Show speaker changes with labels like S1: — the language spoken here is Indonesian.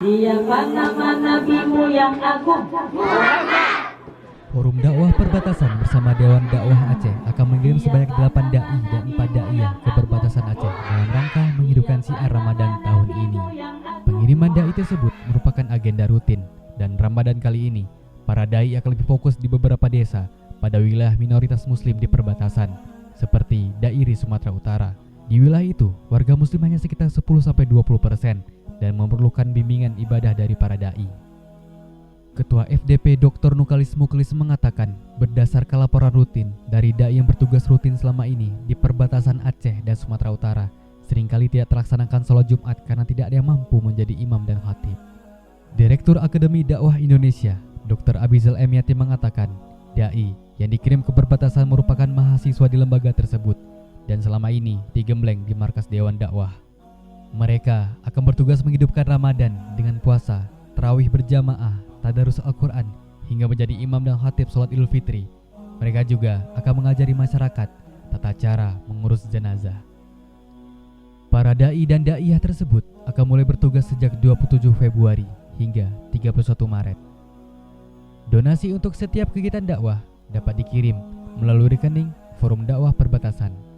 S1: Siapa nama nabimu yang agung?
S2: Forum Dakwah Perbatasan bersama Dewan Dakwah Aceh akan mengirim sebanyak 8 dai dan 4 daiyah ke perbatasan Aceh dalam rangka menghidupkan syiar Ramadan tahun ini. Pengiriman dai tersebut merupakan agenda rutin, dan Ramadan kali ini para dai akan lebih fokus di beberapa desa pada wilayah minoritas muslim di perbatasan, seperti Dairi Sumatera Utara. Di wilayah itu, warga muslim hanya sekitar 10-20% dan memerlukan bimbingan ibadah dari para dai. Ketua FDP Dr. Nukalis Muklis mengatakan, berdasarkan laporan rutin dari dai yang bertugas rutin selama ini di perbatasan Aceh dan Sumatera Utara, seringkali tidak terlaksanakan sholat Jumat karena tidak ada yang mampu menjadi imam dan khatib. Direktur Akademi Dakwah Indonesia, Dr. Abizal Emiati mengatakan, dai yang dikirim ke perbatasan merupakan mahasiswa di lembaga tersebut dan selama ini digembleng di markas Dewan Dakwah. Mereka akan bertugas menghidupkan Ramadan dengan puasa, tarawih berjamaah, tadarus Al-Quran, hingga menjadi imam dan khatib sholat Idul Fitri. Mereka juga akan mengajari masyarakat tata cara mengurus jenazah. Para dai dan daiyah tersebut akan mulai bertugas sejak 27 Februari hingga 31 Maret. Donasi untuk setiap kegiatan dakwah dapat dikirim melalui rekening Forum Dakwah Perbatasan